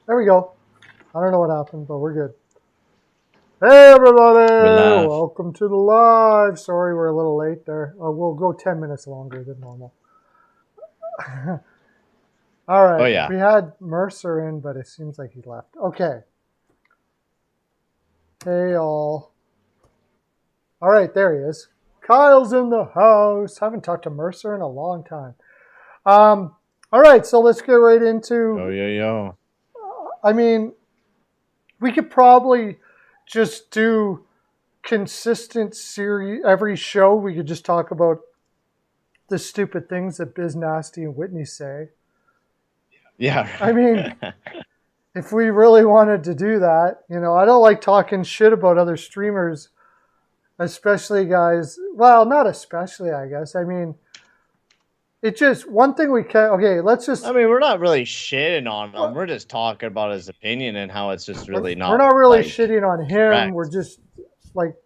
There we go. I don't know what happened, but we're good. Hey, everybody! Welcome to the live. Sorry we're a little late there. We'll go 10 minutes longer than normal. All right. Oh, yeah. We had Mercer in, but it seems like he left. Okay. Hey, all. All right, there he is. Kyle's in the house. Haven't talked to Mercer in a long time. All right, so let's get right into... Oh, yo. I mean, we could probably just do consistent series every show. We could just talk about the stupid things that Biz Nasty and Whitney say. Yeah. I mean, if we really wanted to do that, I don't like talking shit about other streamers, especially guys. Well, not especially, I guess. I mean, it's just one thing we can. Okay, let's just. I mean, we're not really shitting on him. We're just talking about his opinion and how it's just really not. We're not really like, shitting on him. correct. We're just like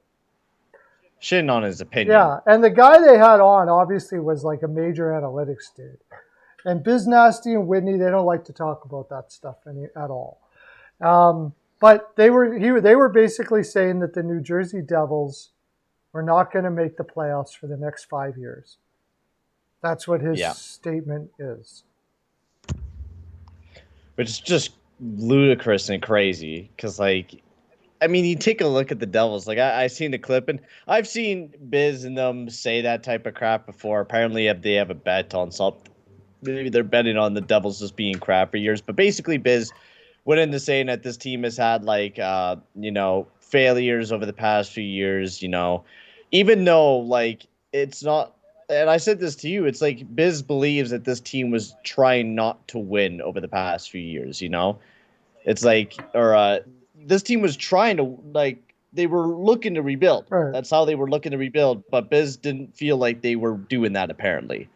shitting on his opinion. Yeah, and the guy they had on obviously was like a major analytics dude. And Biz Nasty and Whitney, they don't like to talk about that stuff at all. But they were basically saying that the New Jersey Devils were not going to make the playoffs for the next 5 years. That's what his statement is. Which is just ludicrous and crazy because, I mean, you take a look at the Devils. I seen the clip, and I've seen Biz and them say that type of crap before. Apparently, they have a bet on something. Maybe they're betting on the Devils just being crap for years. But basically, Biz went into saying that this team has had, failures over the past few years, even though, it's not. And I said this to you. It's like Biz believes that this team was trying not to win over the past few years, It's this team was trying to, they were looking to rebuild. Right. That's how they were looking to rebuild. But Biz didn't feel like they were doing that, apparently.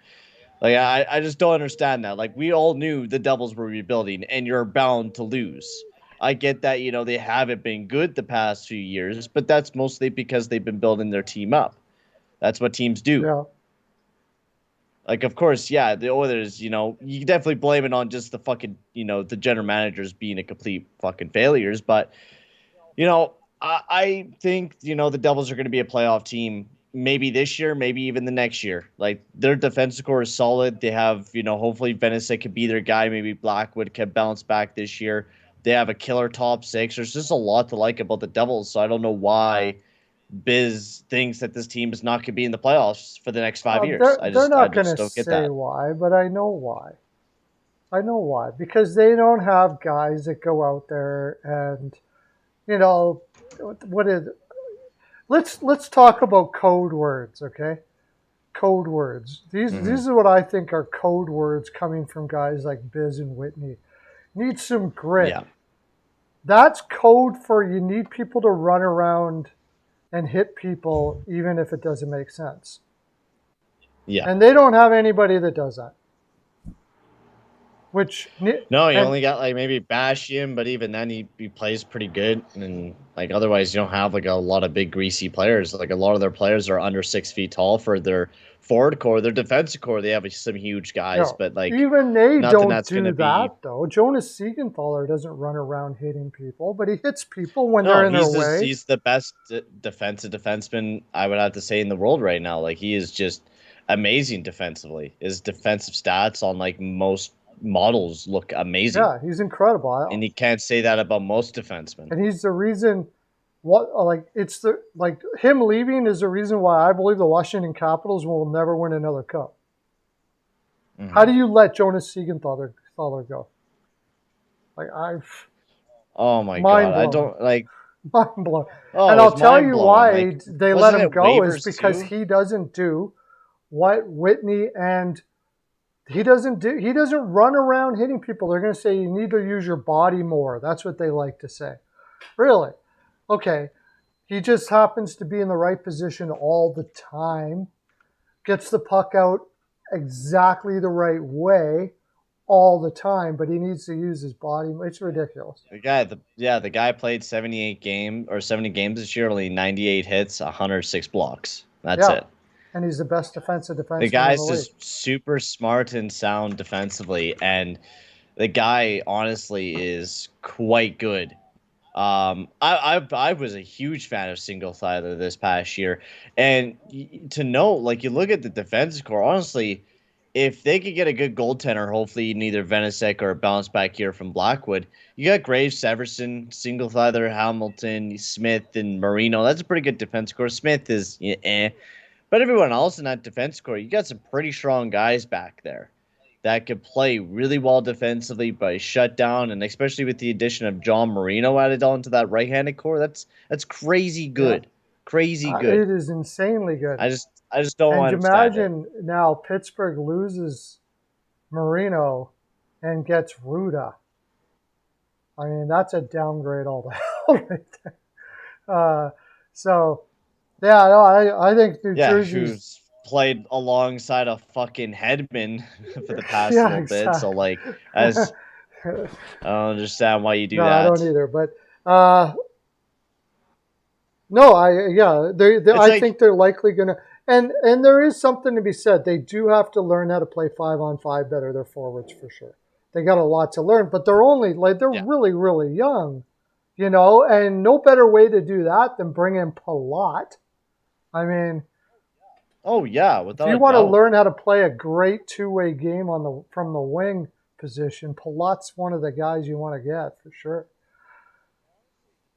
I just don't understand that. We all knew the Devils were rebuilding, and you're bound to lose. I get that, they haven't been good the past few years, but that's mostly because they've been building their team up. That's what teams do. Yeah. Of course, the Oilers, you can definitely blame it on just the fucking, the general managers being a complete fucking failures. But, I think, the Devils are going to be a playoff team maybe this year, maybe even the next year. Their defensive core is solid. They have, hopefully Venesic could be their guy. Maybe Blackwood can bounce back this year. They have a killer top six. There's just a lot to like about the Devils. So I don't know why Biz thinks that this team is not going to be in the playoffs for the next 5 years. They're not going to say why, but I know why. Because they don't have guys that go out there and, let's talk about code words, okay? Code words. These are what I think are code words coming from guys like Biz and Whitney. Need some grit. Yeah. That's code for you need people to run around and hit people even if it doesn't make sense. Yeah. And they don't have anybody that does that. No, you only got maybe Bashian, but even then he plays pretty good. And otherwise you don't have a lot of big greasy players. A lot of their players are under 6 feet tall for their forward core. Their defensive core, they have some huge guys, but even they don't do that though. Jonas Siegenthaler doesn't run around hitting people, but he hits people when they're in their way. He's the best defensive defenseman I would have to say in the world right now. He is just amazing defensively. His defensive stats on most models look amazing. Yeah, he's incredible. And you can't say that about most defensemen. And he's the reason him leaving is the reason why I believe the Washington Capitals will never win another cup. Mm-hmm. How do you let Jonas Siegenthaler go? Oh my God. I don't mind blown. And I'll tell you why they let him go is because he doesn't do what Whitney and he doesn't run around hitting people. They're going to say you need to use your body more. That's what they like to say. Really? Okay. He just happens to be in the right position all the time. Gets the puck out exactly the right way all the time, but he needs to use his body. It's ridiculous. The guy played 70 games this year, only 98 hits, 106 blocks. That's it. And he's the best defenseman. The guy's just super smart and sound defensively, and The guy honestly is quite good. I was a huge fan of Single Siler this past year, and to know, like, you look at the defense core, honestly, if they could get a good goaltender, hopefully neither Venasek or a bounce back here from Blackwood, you got Graves, Severson, Single Siler, Hamilton, Smith, and Marino. That's a pretty good defense core. Smith is but everyone else in that defense core, you got some pretty strong guys back there that could play really well defensively by shutdown, and especially with the addition of John Marino added onto that right-handed core, that's crazy good, Yeah. crazy good. It is insanely good. I just don't And understand it. imagine now Pittsburgh loses Marino and gets Ruda. I mean, that's a downgrade all the hell right there. So, yeah, no, I think New Jersey's who's played alongside a fucking Hedman for the past yeah, little exactly. bit. So, like, as I don't understand why you do no, that. I don't either. But no, I think they're likely gonna. And there is something to be said. They do have to learn how to play 5-on-5 better. Their forwards for sure. They got a lot to learn, but they're only really, really young, and no better way to do that than bring in Palat. I mean, oh yeah, without if you want to learn how to play a great two-way game from the wing position, Palat's one of the guys you want to get for sure.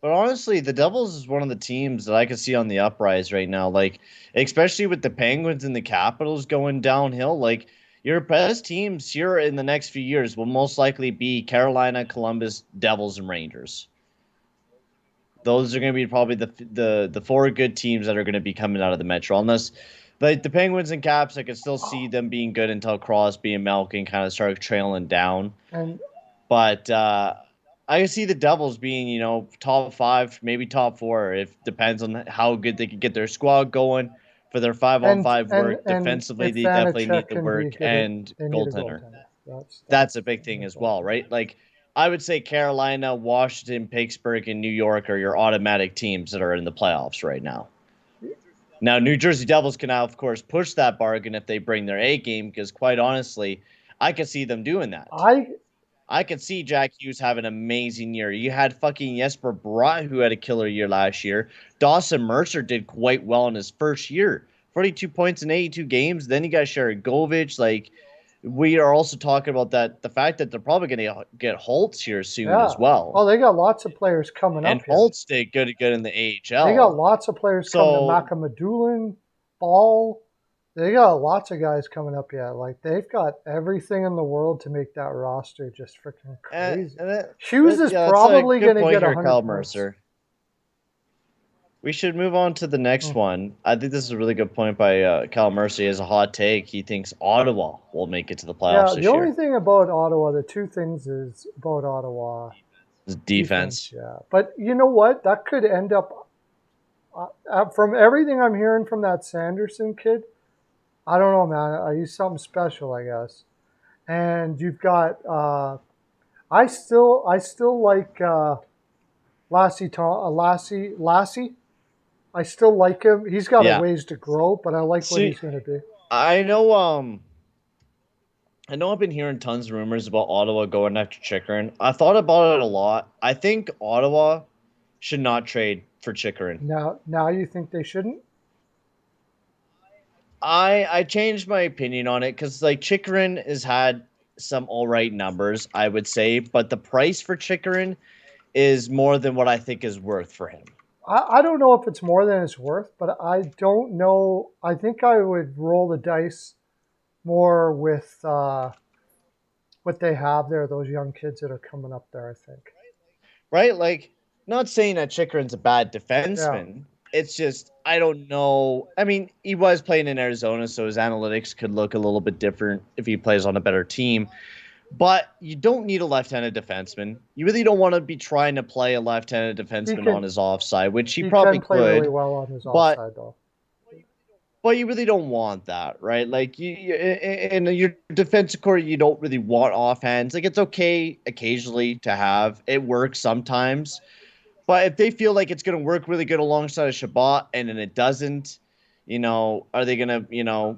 But honestly, the Devils is one of the teams that I can see on the uprise right now. Like, especially with the Penguins and the Capitals going downhill. Like, your best teams here in the next few years will most likely be Carolina, Columbus, Devils, and Rangers. Those are going to be probably the four good teams that are going to be coming out of the Metro. Unless, like, the Penguins and Caps, I could still see them being good until Crosby and Malkin kind of start trailing down. But I can see the Devils being, top 5, maybe top 4. It depends on how good they can get their squad going for their 5-on-5 work. Defensively, they definitely need the work, and goaltender. That's a big thing as well, right? Like, I would say Carolina, Washington, Pittsburgh, and New York are your automatic teams that are in the playoffs right now. Now, New Jersey Devils can now, of course, push that bargain if they bring their A game, because quite honestly, I could see them doing that. I could see Jack Hughes have an amazing year. You had fucking Jesper Bratt, who had a killer year last year. Dawson Mercer did quite well in his first year. 42 points in 82 games. Then you got Sharangovich. Like, we are also talking about the fact that they're probably going to get Holtz here soon as well. Oh, they got lots of players coming up. And Holtz did good in the AHL. They got lots of players coming to Makamadulin, Ball. They got lots of guys coming up yet. Like, they've got everything in the world to make that roster just freaking crazy. Hughes is probably going to get 100 Mercer. We should move on to the next one. I think this is a really good point by Cal Mercy. As a hot take, he thinks Ottawa will make it to the playoffs this year. The only thing about Ottawa, the two things is about Ottawa. Defense. Yeah. But you know what? That could end up, from everything I'm hearing from that Sanderson kid, I don't know, man. He's something special, I guess. And you've got, I still like Lassie. I still like him. He's got a ways to grow, but I like what he's going to be. I know I've been hearing tons of rumors about Ottawa going after Chychrun. I thought about it a lot. I think Ottawa should not trade for Chychrun. Now you think they shouldn't? I changed my opinion on it because, like, Chychrun has had some all right numbers, I would say, but the price for Chychrun is more than what I think is worth for him. I don't know if it's more than it's worth, but I don't know. I think I would roll the dice more with what they have there, those young kids that are coming up there, I think. Right? Like, not saying that Chychrun's a bad defenseman. Yeah. It's just, I don't know. I mean, he was playing in Arizona, so his analytics could look a little bit different if he plays on a better team. But you don't need a left-handed defenseman. You really don't want to be trying to play a left-handed defenseman on his offside, which he probably play really well on his offside, though. But you really don't want that, right? Like, in your defensive core, you don't really want offhands. Like, it's okay occasionally to have. It works sometimes. But if they feel like it's going to work really good alongside a Shabbat and then it doesn't, are they going to,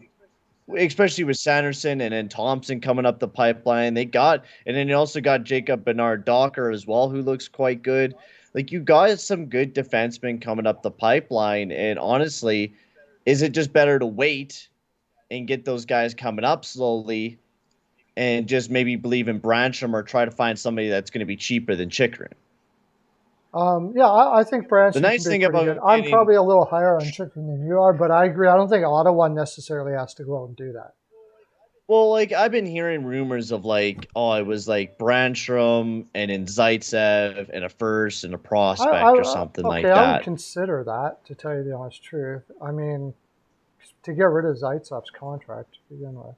especially with Sanderson and then Thompson coming up the pipeline. And then you also got Jacob Bernard Docker as well, who looks quite good. Like, you got some good defensemen coming up the pipeline. And honestly, is it just better to wait and get those guys coming up slowly and just maybe believe in Brancham or try to find somebody that's going to be cheaper than Chychrun? Yeah, I think Branson The nice can be thing pretty about good. I'm probably a little higher on Chicken than you are, but I agree. I don't think Ottawa necessarily has to go out and do that. Well, like, I've been hearing rumors of like, oh, it was like Branstrom and then Zaitsev and a first and a prospect or something like okay, I would that. consider that, to tell you the honest truth. I mean, to get rid of Zaitsev's contract to begin with.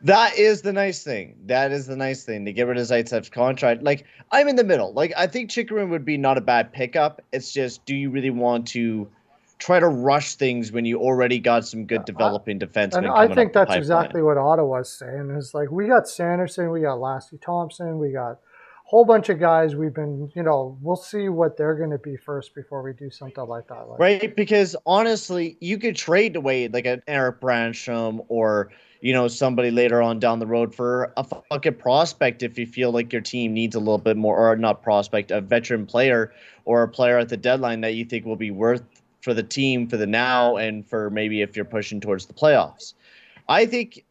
That is the nice thing. That is the nice thing, to get rid of Zaitsev's contract. Like, I'm in the middle. Like, I think Chychrun would be not a bad pickup. It's just, do you really want to try to rush things when you already got some good developing defensemen and coming I up think the that's pipeline? exactly what Ottawa's saying. Is like, we got Sanderson, we got Lassie Thompson, we got a whole bunch of guys. We've been, we'll see what they're going to be first before we do something like that. Right? Because honestly, you could trade away like an Eric Branstrom or somebody later on down the road for a fucking prospect if you feel like your team needs a little bit more, or not prospect, a veteran player or a player at the deadline that you think will be worth for the team for the now and for maybe if you're pushing towards the playoffs. I think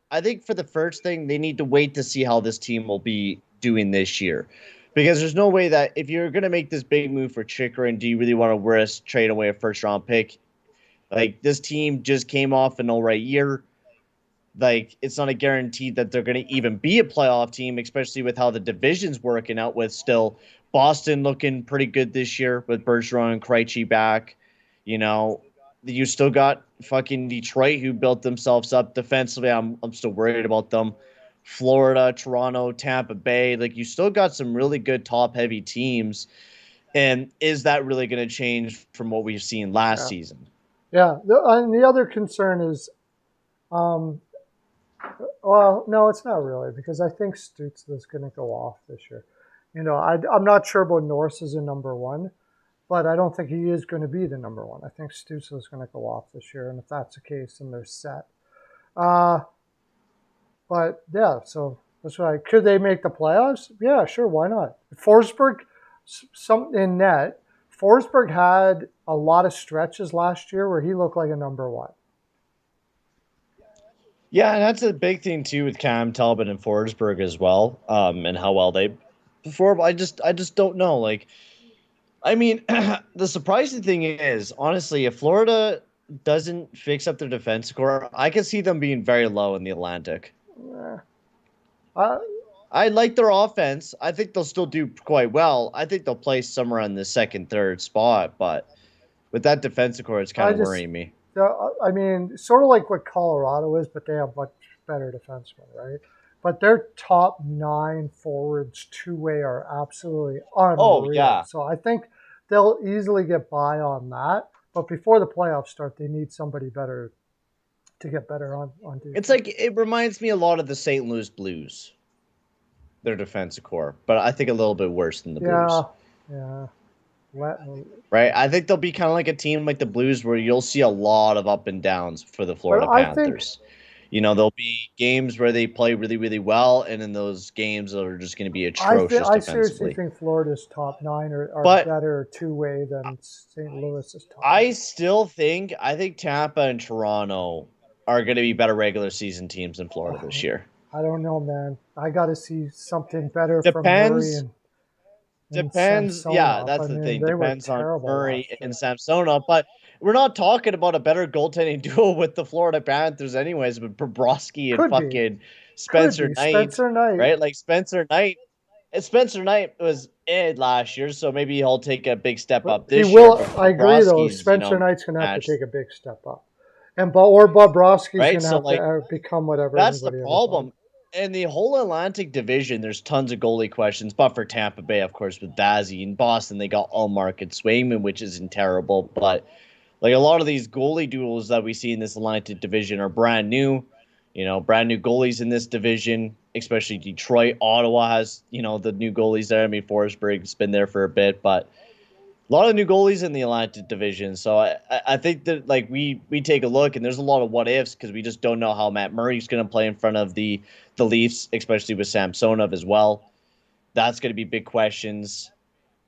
for the first thing, they need to wait to see how this team will be doing this year. Because there's no way that if you're going to make this big move for Chychrun, do you really want to risk trade away a first round pick? Like, this team just came off an all right year. Like, it's not a guarantee that they're going to even be a playoff team, especially with how the division's working out, with still Boston looking pretty good this year with Bergeron and Krejci back. You still got fucking Detroit, who built themselves up defensively. I'm still worried about them. Florida, Toronto, Tampa Bay. Like, you still got some really good top-heavy teams. And is that really going to change from what we've seen last season? Yeah. And the other concern is, well, no, it's not really, because I think Stützle is going to go off this year. I'm not sure about Norris as a number one, but I don't think he is going to be the number one. I think Stützle is going to go off this year, and if that's the case, then they're set. But yeah, so that's why. Could they make the playoffs? Yeah, sure, why not? Forsberg, in net. Forsberg had a lot of stretches last year where he looked like a number one. Yeah, and that's a big thing too with Cam Talbot and Forsberg as well, and how well they perform. I just don't know. Like, I mean, the surprising thing is, honestly, if Florida doesn't fix up their defense core, I can see them being very low in the Atlantic. I like their offense. I think they'll still do quite well. I think they'll play somewhere in the second, third spot, but with that defensive core, it's kind of worrying me. I mean, sort of like what Colorado is, but they have much better defensemen, right? But their top 9 forwards two-way are absolutely unreal. Oh, yeah. So I think they'll easily get by on that. But before the playoffs start, they need somebody better to get better on defense. It's like, it reminds me a lot of the St. Louis Blues, their defensive core, but I think a little bit worse than the Blues. Yeah. Right, I think they'll be kind of like a team like the Blues, where you'll see a lot of up and downs for the Florida Panthers. There'll be games where they play really, really well, and in those games are just going to be atrocious defensively. I seriously think Florida's top 9 are better two-way than St. Louis's top 9. I think Tampa and Toronto are going to be better regular season teams than Florida this year. I don't know, man. I got to see something better from Murray Depends. Yeah, that's the thing. Depends on Murray and Samsonov. But we're not talking about a better goaltending duo with the Florida Panthers anyways, but Bobrovsky and fucking Spencer Knight. Right? Like, Spencer Knight was it last year, so maybe he'll take a big step up this year. I agree, though. Spencer Knight's going to have to take a big step up. Or Bobrovsky's going to have to become whatever. That's the problem. In the whole Atlantic Division, there's tons of goalie questions, but for Tampa Bay, of course, with Dazzy. In Boston, they got Allmark and Swayman, which isn't terrible. But like, a lot of these goalie duels that we see in this Atlantic Division are brand new. Brand new goalies in this division, especially Detroit. Ottawa has, the new goalies there. I mean, Forsberg's been there for a bit, but A lot of new goalies in the Atlantic Division, so I think that like we take a look and there's a lot of what ifs because we just don't know how Matt Murray's going to play in front of the Leafs, especially with Samsonov as well. That's going to be big questions.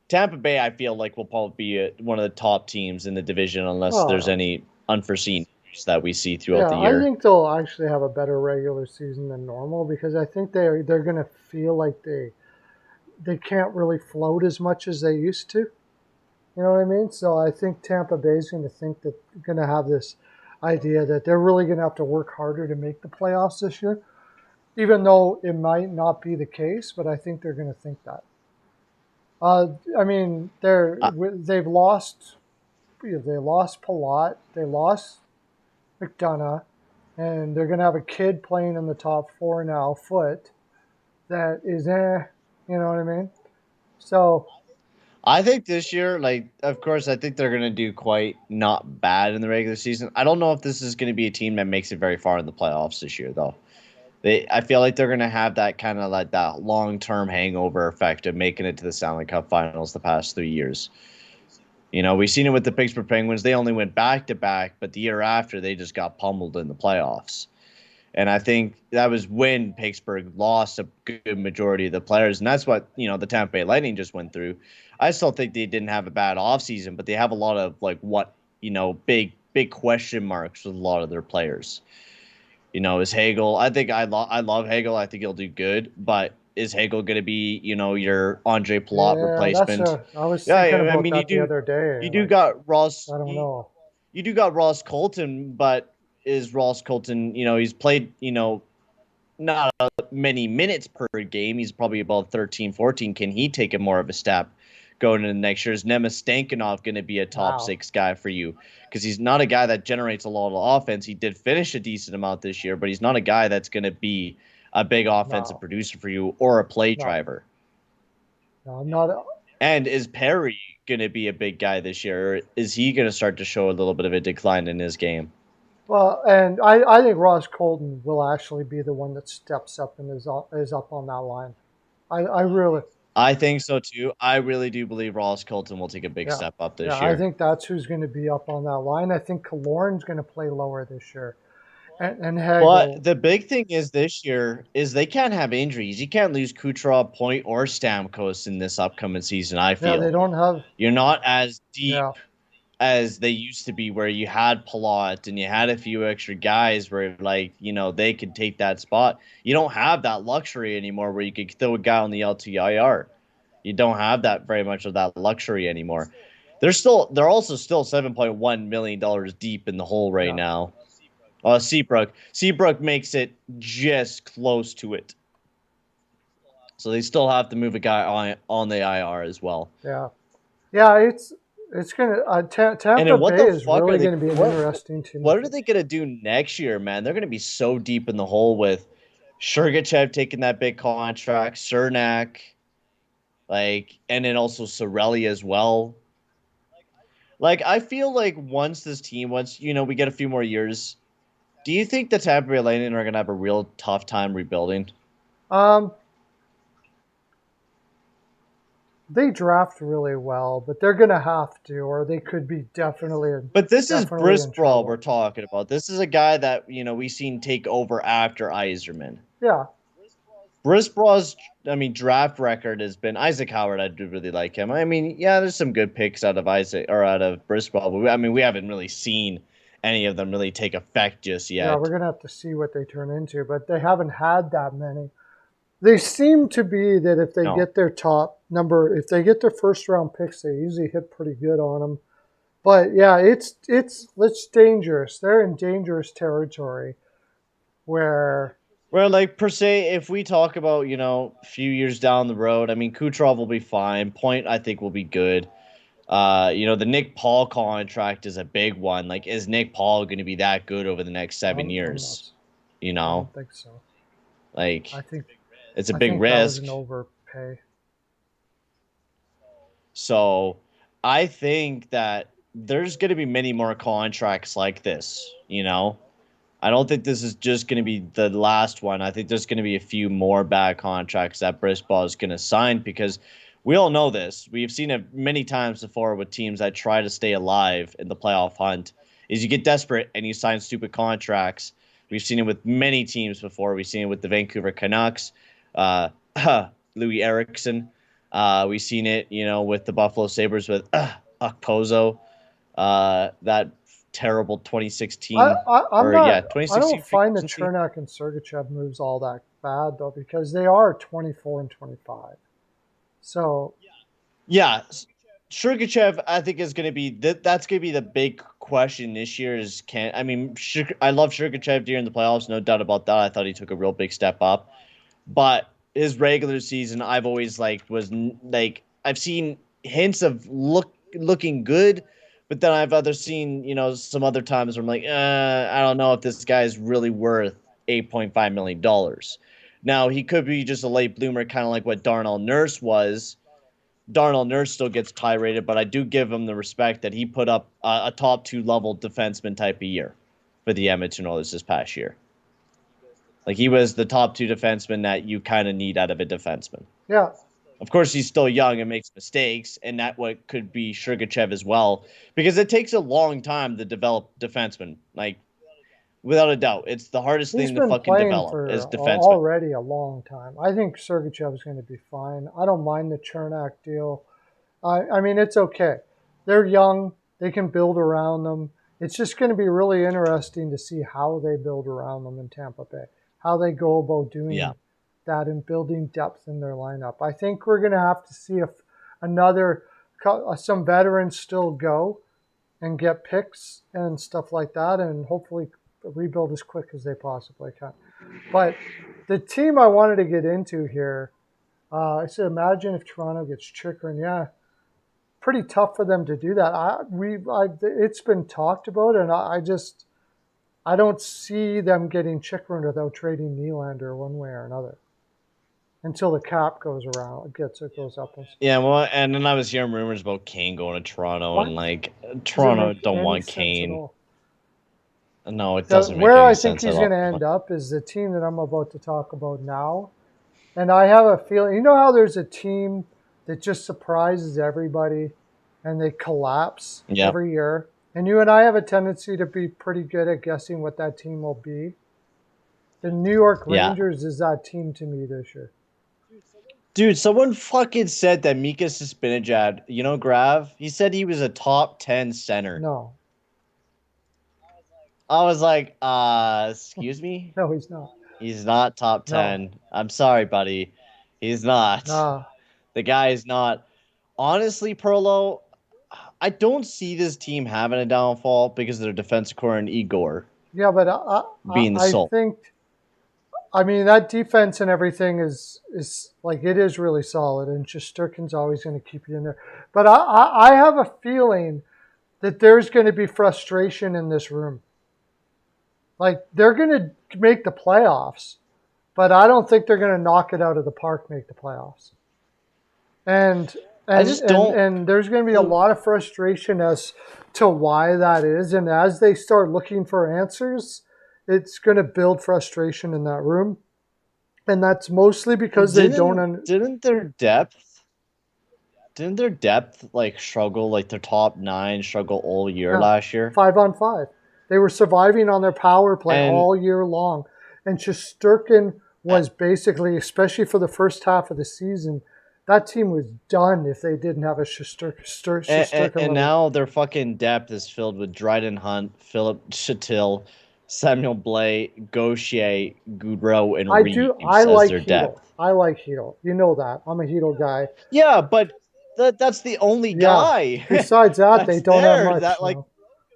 Tampa Bay, I feel like will probably be one of the top teams in the division unless there's Oh, any unforeseen issues that we see throughout yeah, the I year. think they'll actually have a better regular season than normal because I think they're going to feel like they can't really float as much as they used to. You know what I mean? So I think Tampa Bay is going to think that going to have this idea that they're really going to have to work harder to make the playoffs this year, even though it might not be the case. But I think they're going to think that. I mean, Uh, they've lost. They lost Palat. They lost McDonough, and they're going to have a kid playing in the top four now, Foot, that is you know what I mean? So, I think this year, like, of course, I think they're going to do quite not bad in the regular season. I don't know if this is going to be a team that makes it very far in the playoffs this year, though. I feel like they're going to have that kind of like that long term hangover effect of making it to the Stanley Cup Finals the past 3 years. You know, we've seen it with the Pittsburgh Penguins. They only went back to back, but the year after, they just got pummeled in the playoffs. And I think that was when Pittsburgh lost a good majority of the players. And that's what, the Tampa Bay Lightning just went through. I still think they didn't have a bad offseason, but they have a lot of like big question marks with a lot of their players. Is Hagel? I think I love Hagel. I think he'll do good, but is Hagel going to be, your Andre Palat yeah, replacement? I was Yeah, thinking I about mean that the other day. you do Like, got Ross, I don't know. you do got Ross Colton, but is Ross Colton? He's played, not many minutes per game. He's probably about 13, 14. Can he take a more of a step going into next year? Is Nemastankinov going to be a top Wow. six guy for you? Because he's not a guy that generates a lot of offense. He did finish a decent amount this year, but he's not a guy that's going to be a big offensive No, producer for you or a play no, driver. no, I'm not. And is Perry going to be a big guy this year? Or is he going to start to show a little bit of a decline in his game? Well, and I think Ross Colton will actually be the one that steps up and is up on that line. I really, I think so too. I really do believe Ross Colton will take a big yeah, step up yeah. this I year. think that's who's going to be up on that line. I think Killorn's going to play lower this year, and But Hagel. the big thing is this year is they can't have injuries. You can't lose Kucherov, Point, or Stamkos in this upcoming season. I Yeah, they feel don't have. you're not as deep Yeah, as they used to be, where you had Palat and you had a few extra guys where they could take that spot. You don't have that luxury anymore where you could throw a guy on the LTIR. You don't have that very much of that luxury anymore. They're also still $7.1 million deep in the hole right yeah. now. Seabrook makes it just close to it. So they still have to move a guy on the IR as well. Yeah, yeah. It's gonna And Tampa then what Bay the is fuck are really they? going to be an What interesting team. what are they gonna do next year, man? They're gonna be so deep in the hole with Sergachev taking that big contract, Cernak, and then also Sorelli as well. Like I feel like once we get a few more years, do you think the Tampa Bay Lightning are gonna have a real tough time rebuilding? Um, they draft really well, but they're going to have to, or they could be But this is definitely in Brisbraw we're trouble. talking about. This is a guy that we seen take over after Iserman. Yeah, Brisbraw's, draft record has been Isaac Howard. I do really like him. I mean, yeah, there's some good picks out of Brisbraw, but we haven't really seen any of them really take effect just yeah, we're yet. going to have to see what they turn into, but they haven't had that many. They seem to be that if they No, get their if they get their first round picks, they usually hit pretty good on them. But yeah, it's dangerous. They're in dangerous territory where where like per se, if we talk about a few years down the road, Kucherov will be fine. Point I think will be good. The Nick Paul contract is a big one. Like, is Nick Paul going to be that good over the next 7 years? not. You I know, don't think so. I like think it's a I big think that was risk. an overpay. So I think that there's going to be many more contracts like this. I don't think this is just going to be the last one. I think there's going to be a few more bad contracts that Brisbane is going to sign because we all know this. We've seen it many times before with teams that try to stay alive in the playoff hunt. Is you get desperate and you sign stupid contracts. We've seen it with many teams before. We've seen it with the Vancouver Canucks, Louis Eriksson. We've seen it, with the Buffalo Sabres with Okposo, that terrible 2016. I don't find the Chernak and Sergachev moves all that bad though, because they are 24 and 25. So yeah, Sergachev, I think is going to be that's going to be the big question this year. I love Sergachev during the playoffs, no doubt about that. I thought he took a real big step up, but his regular season, I've always I've seen hints of looking good, but then I've seen some other times where I'm like, I don't know if this guy is really worth $8.5 million. Now he could be just a late bloomer, kind of like what Darnell Nurse was. Darnell Nurse still gets high rated, but I do give him the respect that he put up a top 2 level defenseman type of year for the Edmonton Oilers this past year. Like, he was the top 2 defenseman that you kind of need out of a defenseman. Yeah. Of course, he's still young and makes mistakes, and that what could be Sergachev as well, because it takes a long time to develop defensemen. Like, without a doubt, it's the hardest thing to fucking develop is defenseman. Already a long time. I think Sergachev is going to be fine. I don't mind the Chernak deal. I mean, it's okay. They're young. They can build around them. It's just going to be really interesting to see how they build around them in Tampa Bay, how they go about doing that and building depth in their lineup. I think we're going to have to see if some veterans still go and get picks and stuff like that, and hopefully rebuild as quick as they possibly can. But the team I wanted to get into here, I said, imagine if Toronto gets Chychrun. Yeah, pretty tough for them to do that. It's been talked about, and I don't see them getting Chychrun without trading Nylander one way or another until the cap goes up. Yeah, well, and then I was hearing rumors about Kane going to Toronto, and Toronto don't want Kane. No, it doesn't make any sense. Where I think he's going to end up is the team that I'm about to talk about now. And I have a feeling, how there's a team that just surprises everybody and they collapse every year. And you and I have a tendency to be pretty good at guessing what that team will be. The New York Rangers is that team to me this year. Dude, someone fucking said that Mika Zibanejad, Grav, he said he was a top 10 center. No. I was like, excuse me? No, he's not. He's not top 10. No. I'm sorry, buddy. He's not. Nah. The guy is not. Honestly, Pearlo, I don't see this team having a downfall because of their defensive core and Igor. Yeah, but I think, that defense and everything is it is really solid, and Shesterkin's always going to keep you in there. But I have a feeling that there's going to be frustration in this room. They're going to make the playoffs, but I don't think they're going to knock it out of the park, make the playoffs. And there's going to be a lot of frustration as to why that is. And as they start looking for answers, it's going to build frustration in that room. And that's mostly because Didn't their depth struggle, their top 9 struggle all year last year? 5-on-5. They were surviving on their power play all year long. And Shesterkin was basically, especially for the first half of the season, that team was done if they didn't have a Shesterkin. And now their fucking depth is filled with Dryden Hunt, Philip Chatil, Samuel Blais, Gaucher, Goudreau, and Reeves as their depth. I like Hedl. You know that. I'm a Hedl guy. Yeah, but that's the only guy. Besides that, they don't have much.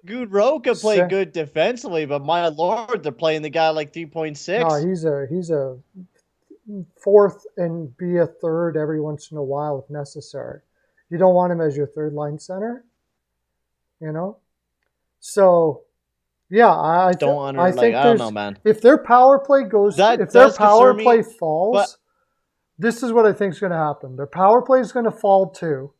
Goudreau can play good defensively, but my lord, they're playing the guy 3.6. No, he's a fourth and be a third every once in a while if necessary. You don't want him as your third line center, So, yeah, I don't know, man. If their power play falls, this is what I think is going to happen. Their power play is going to fall too.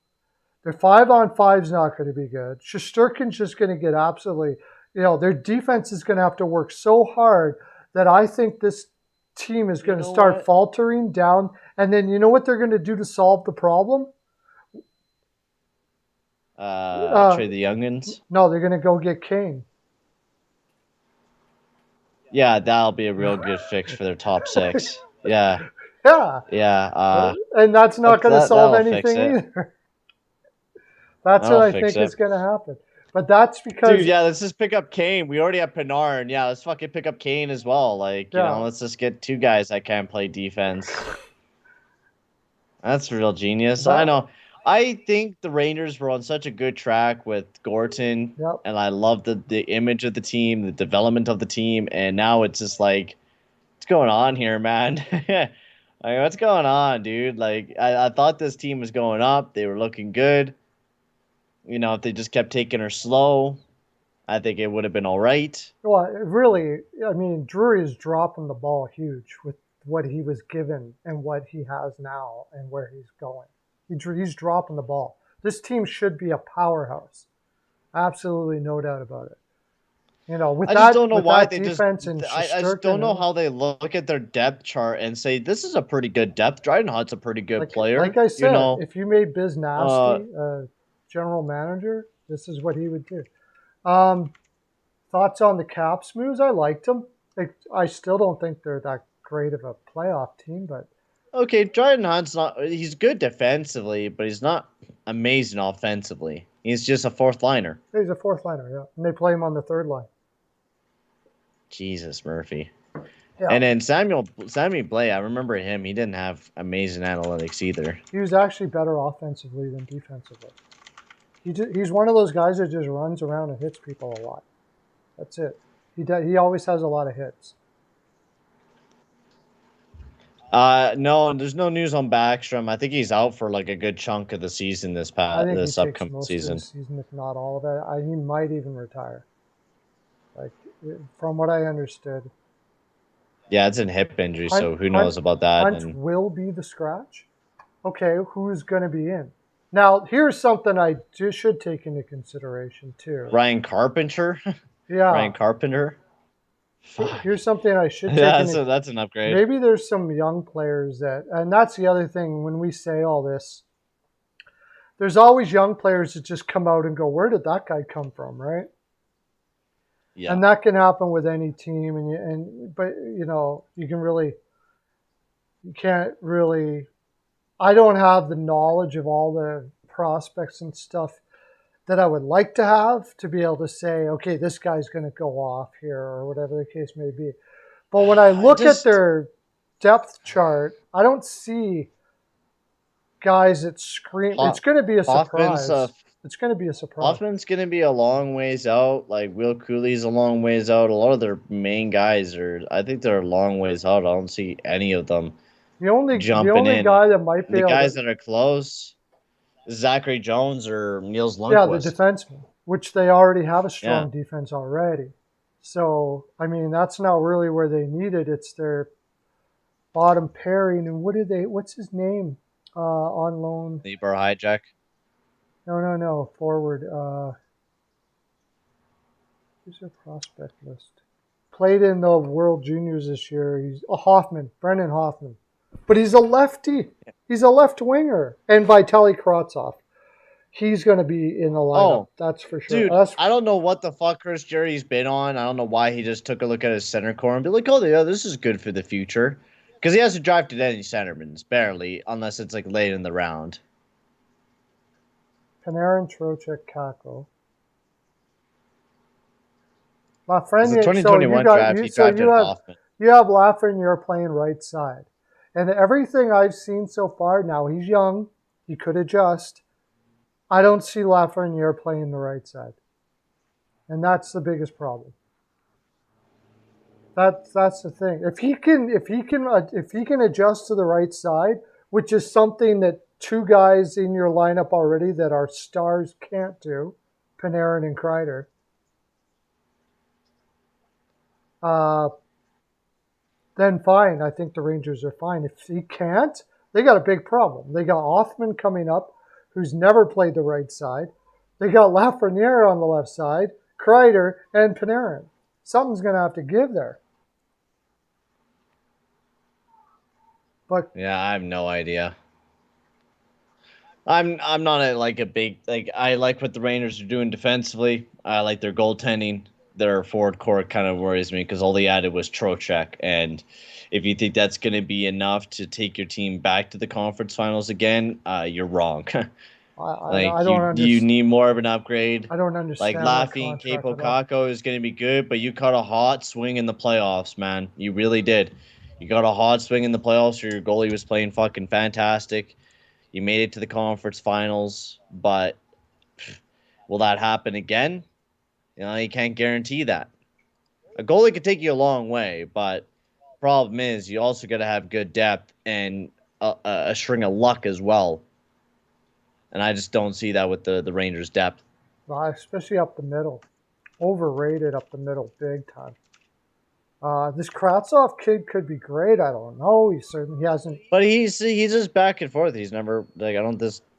Their 5-on-5 is not going to be good. Shesterkin's just going to get absolutely, their defense is going to have to work so hard that I think this team is going to start faltering down. And then you know what they're going to do to solve the problem? Trade the youngins? No, they're going to go get Kane. Yeah, that'll be a real good fix for their top 6. Yeah. Yeah. Yeah. And that's not going to solve anything either. That's That'll what I think is going to happen. But that's because... Dude, yeah, let's just pick up Kane. We already have Panarin. Yeah, let's fucking pick up Kane as well. Like, you know, let's just get 2 guys that can't play defense. That's real genius. I know. I think the Rangers were on such a good track with Gorton, and I love the image of the team, the development of the team, and now it's just like, what's going on here, man? Like, what's going on, dude? Like, I thought this team was going up. They were looking good. You know, if they just kept taking her slow, I think it would have been all right. Well, really, I mean, Drury is dropping the ball huge with what he was given and what he has now and where he's going. He's dropping the ball. This team should be a powerhouse. Absolutely no doubt about it. You know, with I just don't know why they defense and I just don't know how they look at their depth chart and say this is a pretty good depth. Dryden Hunt's a pretty good player. Like I said, if you made Biz Nasty general manager, this is what he would do. Thoughts on the Caps moves? I liked them. I still don't think they're that great of a playoff team, but okay, Dryden Hunt's he's good defensively, but he's not amazing offensively. He's just a 4th liner. He's a 4th liner, yeah. And they play him on the 3rd line. Jesus, Murphy. Yeah. And then Sammy Blais, I remember him. He didn't have amazing analytics either. He was actually better offensively than defensively. He's one of those guys that just runs around and hits people a lot. That's it. He always has a lot of hits. No, there's no news on Backstrom. I think he's out for like a good chunk of the season this upcoming season. Of the season, if not all of it. He might even retire. Like, from what I understood. Yeah, it's a hip injury, so who knows about that? Hunt will be the scratch. Okay, who's going to be in? Now, here's something I should take into consideration too. Ryan Carpenter. Yeah. Ryan Carpenter. Here's something I should take into that's an upgrade. Maybe there's some young players and that's the other thing when we say all this. There's always young players that just come out and go, where did that guy come from, right? Yeah. And that can happen with any team, but you know, you can't really. I don't have the knowledge of all the prospects and stuff that I would like to have to be able to say, okay, this guy's going to go off here or whatever the case may be. But when I look at their depth chart, I don't see guys that scream. It's going to be a surprise. It's going to be a surprise. Hoffman's going to be a long ways out. Like Will Cooley's a long ways out. A lot of their main guys I think they're a long ways out. I don't see any of them. The only guy that might be the guys that are close, Zachary Jones or Niels Lundqvist. Yeah, the defenseman, which they already have a strong defense already. So I mean, that's not really where they need it. It's their bottom pairing. And what's his name on loan? Libor Hijack. No. Forward. Who's their prospect list? Played in the World Juniors this year. He's Brendan Hoffman. But he's a lefty. He's a left winger. And Vitaly Kravtsov. He's going to be in the lineup. That's for sure. Dude, I don't know what the fuck Chris Jerry's been on. I don't know why he just took a look at his center core and be like, oh, yeah, this is good for the future. Because he hasn't drafted any centermans, barely, unless it's like late in the round. Panarin, Trocheck, Kako. Lafreniere, the 2021 draft, he drafted Hoffman. You have Lafreniere playing right side. And everything I've seen so far, now he's young, he could adjust. I don't see Lafreniere playing the right side. And that's the biggest problem. That's the thing. If he can adjust to the right side, which is something that 2 guys in your lineup already that are stars can't do, Panarin and Kreider. Then fine. I think the Rangers are fine. If he can't, they got a big problem. They got Hoffman coming up, who's never played the right side. They got Lafreniere on the left side, Kreider, and Panarin. Something's going to have to give there. But yeah, I have no idea. I'm not a big I like what the Rangers are doing defensively. I like their goaltending. Their forward core kind of worries me because all they added was Trocheck, and if you think that's going to be enough to take your team back to the conference finals again, you're wrong. I don't You understand. need more of an upgrade. I don't Like understand that Laffy and contract Capo at all. Caco is going to be good, but you caught a hot swing in the playoffs, man. You really did. You got a hot swing in the playoffs. Your goalie was playing fucking fantastic. You made it to the conference finals, but will that happen again? You can't guarantee that. A goalie could take you a long way, but problem is you also got to have good depth and a string of luck as well. And I just don't see that with the Rangers' depth. Especially up the middle. Overrated up the middle big time. This Kravtsov kid could be great. I don't know. He hasn't. But he's just back and forth. He's never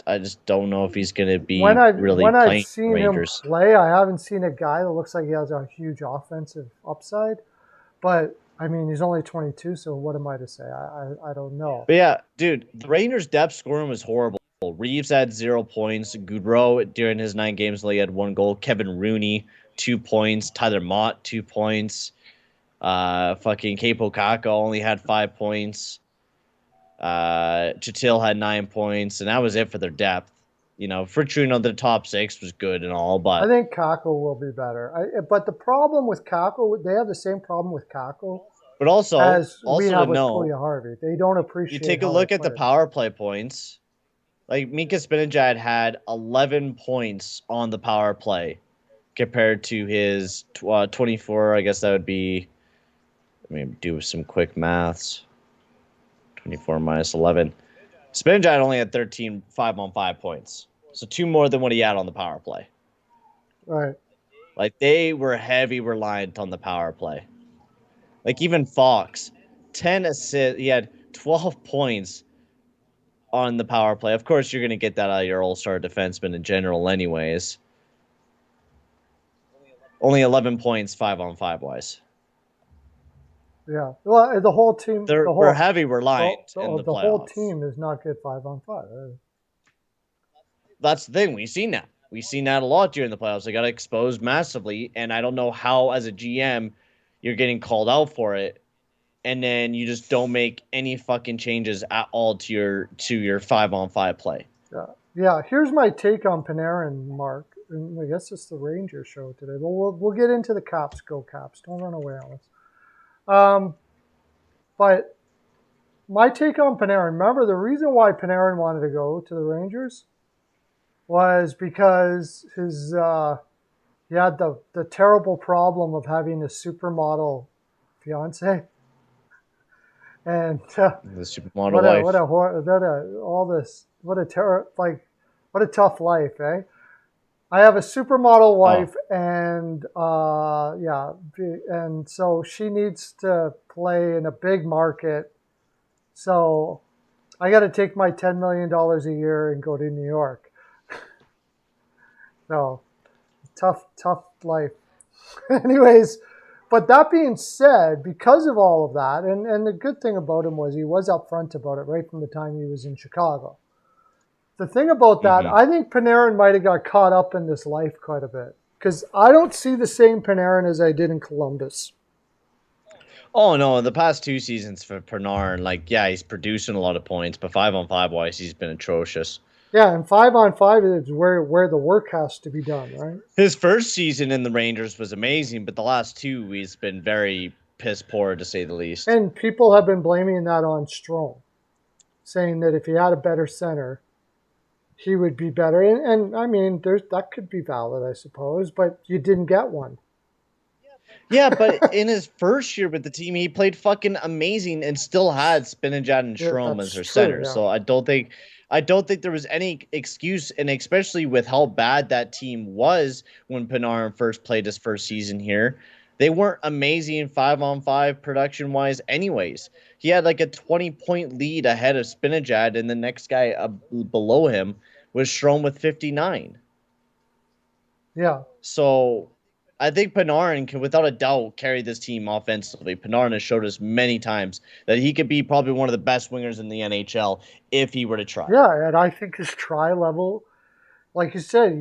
I just don't know if he's gonna When be I really when I've playing seen him Rangers. play, I haven't seen a guy that looks like he has a huge offensive upside. But I mean, he's only 22, so what am I to say? I don't know. But yeah, dude, the Rangers' depth scoring was horrible. Reeves had 0 points. Goudreau during his 9 games only had 1 goal. Kevin Rooney 2 points. Tyler Mott 2 points. Fucking Capo Caco only had 5 points. Chatil had 9 points, and that was it for their depth. For true, the top six was good and all, I but think Kako will be better. But the problem with Kako, they have the same problem with Kako also as we also to have with know, Harvey. They don't you appreciate take a how they look at the play. power play points. Like Mika Spinajad had 11 points on the power play compared to his 24. I guess that would be. Let me do some quick maths. 24 minus 11. Spinajad only had 13 5-on-5 points. So 2 more than what he had on the power play. Right. Like they were heavy reliant on the power play. Like even Fox, 10 assists. He had 12 points on the power play. Of course, you're going to get that out of your all-star defenseman in general anyways. Only 11 points 5-on-5 wise. Yeah. Well, the whole team, We're heavy reliant in the the whole playoffs. team is not good 5-on-5. That's the thing. We've seen that. We've seen that a lot during the playoffs. They got exposed massively, and I don't know how, as a GM, you're getting called out for it, and then you just don't make any fucking changes at all to your 5-on-5 play. Yeah. Yeah. Here's my take on Panarin, Mark. And I guess it's the Ranger show today. But we'll get into the Caps. Go Caps! Don't run away on us. But my take on Panarin. Remember the reason why Panarin wanted to go to the Rangers was because he had the terrible problem of having a supermodel fiance, and The supermodel wife. what a tough life, eh? I have a supermodel wife, and and so she needs to play in a big market. So I got to take my $10 million a year and go to New York. So tough life. Anyways, but that being said, because of all of that, and the good thing about him was he was upfront about it right from the time he was in Chicago. The thing about that, I think Panarin might have got caught up in this life quite a bit because I don't see the same Panarin as I did in Columbus. Oh no, the past 2 seasons for Panarin, he's producing a lot of points, but 5-on-5 wise, he's been atrocious. Yeah, and 5-on-5 is where the work has to be done, right? His first season in the Rangers was amazing, but the last 2, he's been very piss poor to say the least. And people have been blaming that on Strome, saying that if he had a better center, he would be better. And I mean, that could be valid, I suppose, but you didn't get one. Yeah, but in his first year with the team, he played fucking amazing and still had Spinajad and Strome as their center. Yeah. So I don't think there was any excuse, and especially with how bad that team was when Panarin first played his first season here. They weren't amazing 5-on-5 production-wise anyways. He had like a 20-point lead ahead of Spinajad, and the next guy below him was Strome with 59. Yeah. So I think Panarin can, without a doubt, carry this team offensively. Panarin has showed us many times that he could be probably one of the best wingers in the NHL if he were to try. Yeah, and I think his try level, like you said,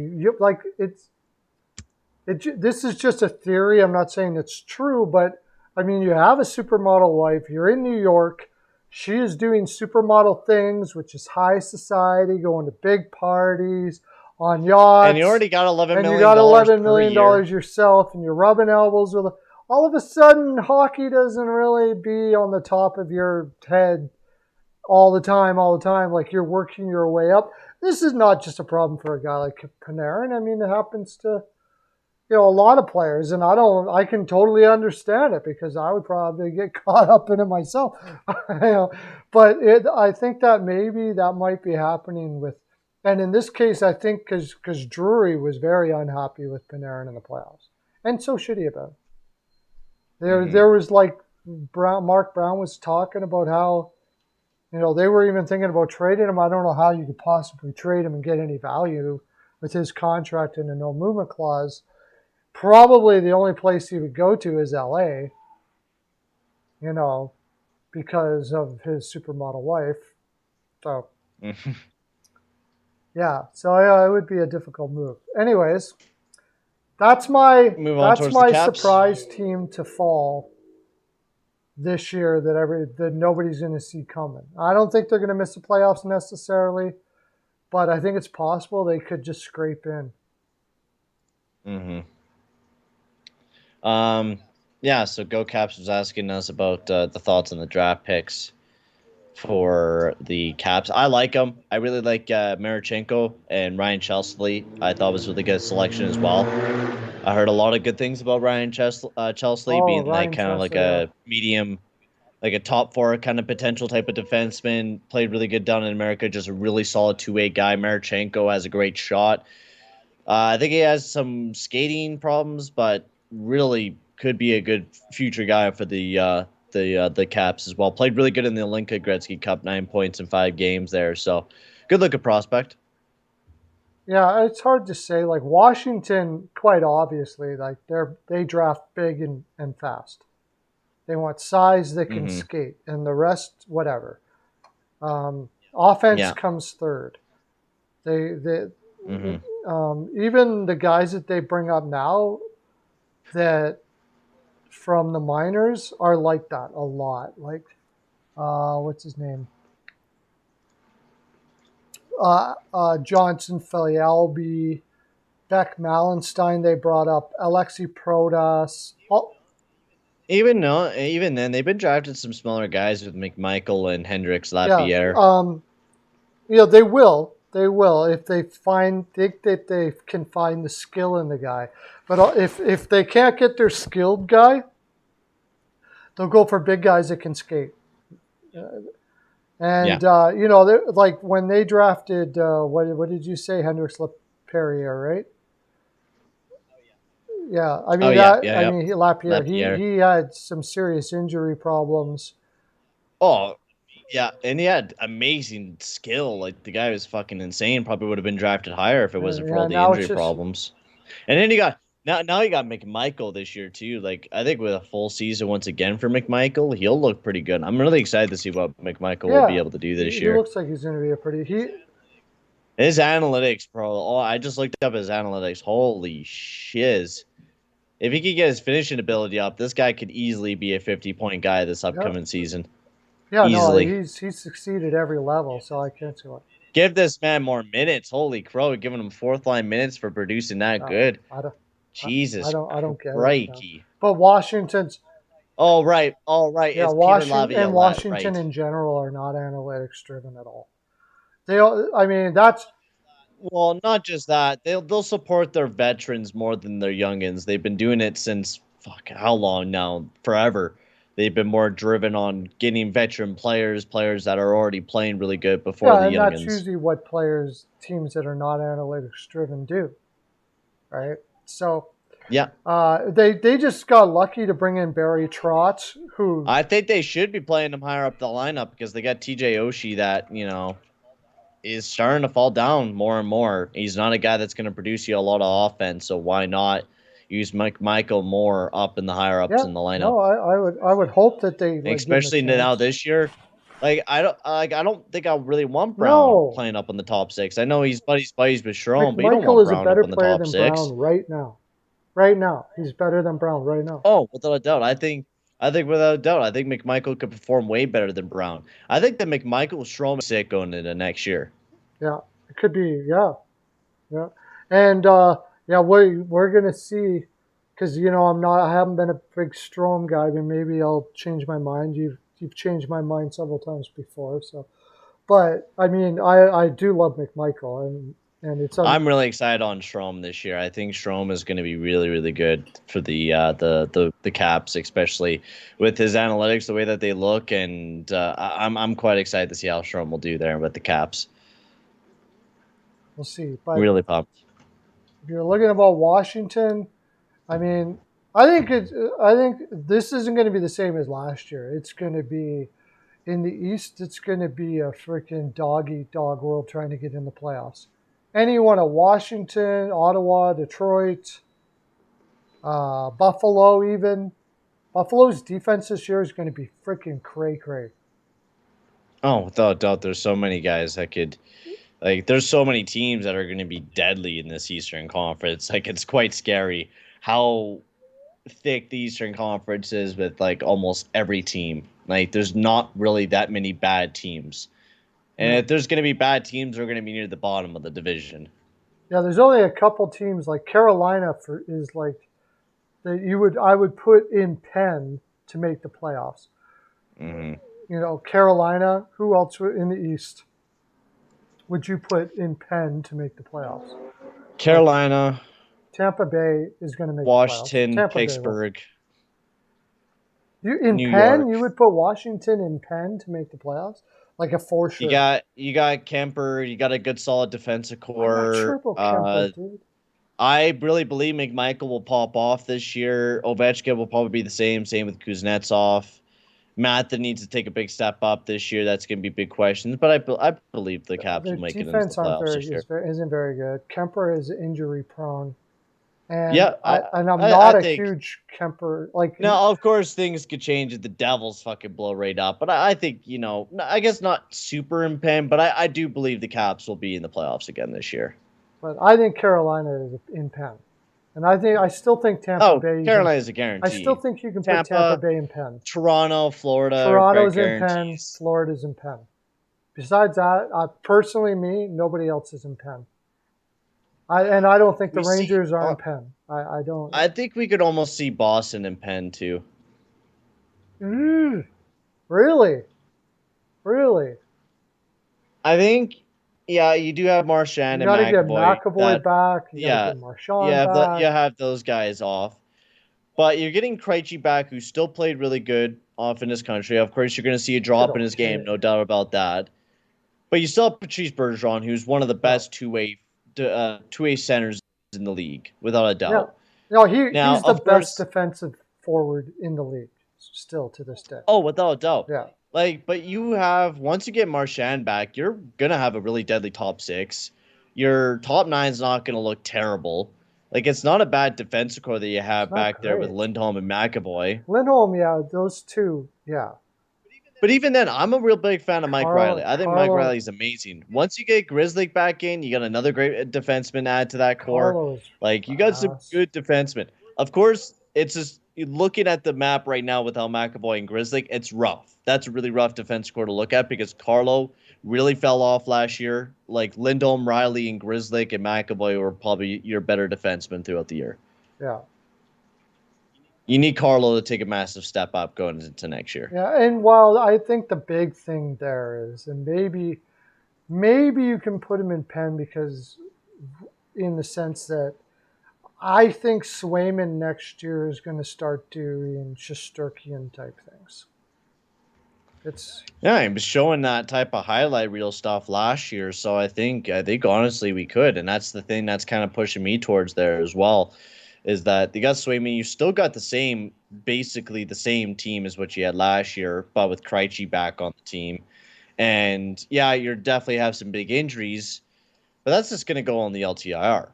this is just a theory. I'm not saying it's true, but I mean, you have a supermodel wife. You're in New York. She is doing supermodel things, which is high society, going to big parties, on yachts. And you already got $11 million. And you got $11 million yourself, and you're rubbing elbows with. All of a sudden, hockey doesn't really be on the top of your head all the time. Like you're working your way up. This is not just a problem for a guy like Panarin. I mean, it happens to a lot of players, and I can totally understand it because I would probably get caught up in it myself. But I think that maybe that might be happening with, and in this case, I think because Drury was very unhappy with Panarin in the playoffs, and so should he have been. There was like Mark Brown was talking about how, they were even thinking about trading him. I don't know how you could possibly trade him and get any value with his contract and a no movement clause. Probably the only place he would go to is LA, because of his supermodel wife. So, yeah. So it would be a difficult move. Anyways, that's my surprise team to fall this year that nobody's going to see coming. I don't think they're going to miss the playoffs necessarily, but I think it's possible they could just scrape in. Mm-hmm. Yeah, so Go Caps was asking us about the thoughts on the draft picks for the Caps. I like them. I really like Marchenko and Ryan Chesley. I thought was a really good selection as well. I heard a lot of good things about Ryan Chesley being like kind of like a medium, like a top four kind of potential type of defenseman. Played really good down in America. Just a really solid two-way guy. Marchenko has a great shot. I think he has some skating problems, but really could be a good future guy for the Caps as well. Played really good in the Olinka Gretzky Cup, 9 points in 5 games there. So good looking prospect. Yeah, it's hard to say. Like Washington, quite obviously, like they draft big and fast. They want size that can skate, and the rest, whatever. Offense comes third. Even the guys that they bring up now, that from the minors are like that a lot. Like, what's his name? Johnson, Felialbi, Beck Malenstein. They brought up Alexei Protas. Even then, they've been drafted some smaller guys with McMichael and Hendricks Lapierre. They will. They will if they think that they can find the skill in the guy. But if they can't get their skilled guy, they'll go for big guys that can skate. Like when they drafted, what did you say, Hendricks Lapierre, right? Yeah, I mean Lapierre. He had some serious injury problems. Oh. Yeah, and he had amazing skill. Like, the guy was fucking insane. Probably would have been drafted higher if it wasn't for all the injury problems. And then you got McMichael this year too. Like, I think with a full season once again for McMichael, he'll look pretty good. I'm really excited to see what McMichael will be able to do this year. He looks like he's going to be a pretty. His analytics, bro. Oh, I just looked up his analytics. Holy shiz! If he could get his finishing ability up, this guy could easily be a 50-point guy this upcoming season. Yeah, easily. No, he's succeeded every level, so I can't see what. Give this man more minutes. Holy crow, giving him fourth line minutes for producing that good. Jesus, I don't get crikey. it. But Washington's. Oh right. Yeah, Washington in general are not analytics driven at all. That's. Well, not just that. They'll support their veterans more than their youngins. They've been doing it since how long now? Forever. They've been more driven on getting veteran players that are already playing really good before the youngins. Yeah, and that's usually what teams that are not analytics driven do, right? So yeah, they just got lucky to bring in Barry Trotz, who I think they should be playing him higher up the lineup because they got TJ Oshie that is starting to fall down more and more. He's not a guy that's going to produce you a lot of offense, so why not use Michael more up in the higher ups in the lineup. No, I would hope that they like, especially now this year. I don't think I really want Brown playing up in the top 6. I know he's buddies with Strome, but you don't want Brown up in the top 6. Brown right now. Right now, he's better than Brown right now. Oh, without a doubt. I think without a doubt, I think McMichael could perform way better than Brown. I think that McMichael Strome is sick going into next year. Yeah, it could be. Yeah, and we're gonna see, because I haven't been a big Strome guy, but maybe I'll change my mind. You've changed my mind several times before, so. But I mean, I do love McMichael, and it's. I'm really excited on Strome this year. I think Strome is going to be really, really good for the Caps, especially with his analytics, the way that they look, and I'm quite excited to see how Strome will do there with the Caps. We'll see. But really pumped. If you're looking about Washington, I mean, I think this isn't going to be the same as last year. It's going to be. In the East, it's going to be a freaking dog-eat-dog world trying to get in the playoffs. Anyone at Washington, Ottawa, Detroit, Buffalo even. Buffalo's defense this year is going to be freaking cray-cray. Oh, without a doubt, there's so many guys that could... there's so many teams that are going to be deadly in this Eastern Conference. It's quite scary how thick the Eastern Conference is with, almost every team. There's not really that many bad teams. And if there's going to be bad teams, they're going to be near the bottom of the division. Yeah, there's only a couple teams like Carolina I would put in pen to make the playoffs. Mm-hmm. Carolina, who else in the East would you put in pen to make the playoffs? Carolina. Tampa Bay is going to make Washington, the playoffs. Pittsburgh. New York. You would put Washington in pen to make the playoffs? Like a for sure. You got Kemper. You got a good solid defensive core. I'm not sure about Kemper, dude. I really believe McMichael will pop off this year. Ovechkin will probably be the same. Same with Kuznetsov. Matt that needs to take a big step up this year. That's going to be big questions. But I believe the Caps will make it into the playoffs this year. Isn't very good. Kemper is injury prone. And yeah, I'm not a huge Kemper No, of course things could change if the Devils fucking blow right up. But I think I guess not super in pen, but I do believe the Caps will be in the playoffs again this year. But I think Carolina is in pen, and I still think Tampa Bay. Carolina is a guarantee. I still think you can put Tampa Bay in pen. Toronto, Florida. Toronto's in pen. Florida's in pen. Besides that, personally, nobody else is in pen. I don't think the Rangers are in pen. I don't. I think we could almost see Boston in pen too. Really? I think, you do have Marchand and McAvoy. You got to get McAvoy back. You got to get Marchand back. You have those guys off. But you're getting Krejci back, who still played really good off in his country. Of course, you're going to see a drop in his game, no doubt about that. But you still have Patrice Bergeron, who's one of the best two-way centers in the league, without a doubt. Yeah. No, he's the best defensive forward in the league, still to this day. Oh, without a doubt. Yeah. But you have, once you get Marchand back, you're going to have a really deadly top 6. Your top 9 is not going to look terrible. It's not a bad defensive core that you have back there with Lindholm and McAvoy. Lindholm, those two, yeah. But even then, I'm a real big fan of Mike Riley. I think Mike Riley's amazing. Once you get Grizzly back in, you got another great defenseman add to that core. You got some good defensemen. Of course, it's just looking at the map right now without McAvoy and Grizzly, it's rough. That's a really rough defense core to look at because Carlo really fell off last year. Lindholm, Riley, and Grizzly and McAvoy were probably your better defensemen throughout the year. Yeah. You need Carlo to take a massive step up going into next year. Yeah, and while I think the big thing there is, and maybe you can put him in pen because in the sense that I think Swayman next year is going to start doing Shesterkian type things. He was showing that type of highlight reel stuff last year, so I think honestly we could, and that's the thing that's kind of pushing me towards there as well. Is that you got Swayman, you still got basically the same team as what you had last year, but with Krejci back on the team. And you definitely have some big injuries, but that's just going to go on the LTIR.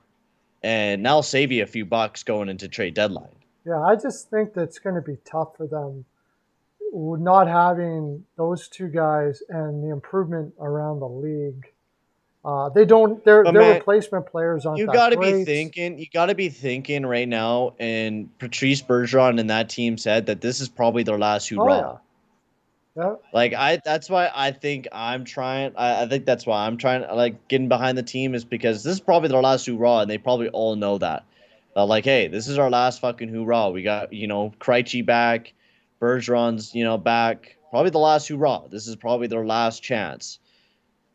and that'll save you a few bucks going into trade deadline. Yeah, I just think that's going to be tough for them not having those two guys and the improvement around the league. Their replacement players aren't you that gotta great. You got to be thinking right now, and Patrice Bergeron and that team said that this is probably their last hurrah. Yeah. Like that's why I think I'm trying. I think that's why I'm trying. Like getting behind the team is because this is probably their last hurrah, and they probably all know that. Like, hey, this is our last fucking hurrah. We got Krejci back, Bergeron's back. Probably the last hurrah. This is probably their last chance.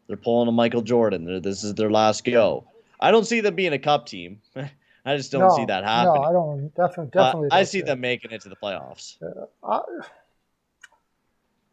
They're pulling a Michael Jordan. This is their last go. I don't see them being a cup team. I just don't see that happening. No, I don't. Definitely. But I see them making it to the playoffs.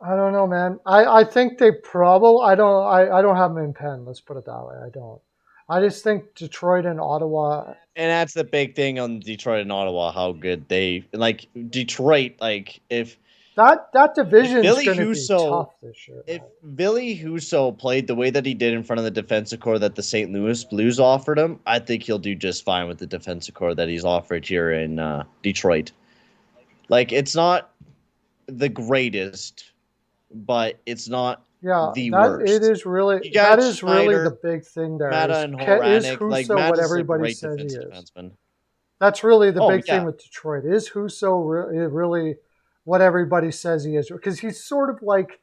I don't know, man. I think they probably. I don't have them in pen. Let's put it that way. I don't. I just think Detroit and Ottawa. And that's the big thing on Detroit and Ottawa. How good they like Detroit. Like if that division is going to be tough this year. If Billy Husso played the way that he did in front of the defensive core that the St. Louis Blues offered him, I think he'll do just fine with the defensive core that he's offered here in Detroit. Like it's not the greatest, but it's not the worst. It is really that is Schneider, really the big thing there. Mata and Horanek, is Husso like what everybody says he is? Defenseman. That's really the big thing with Detroit. Is Husso really what everybody says he is? Because he's sort of like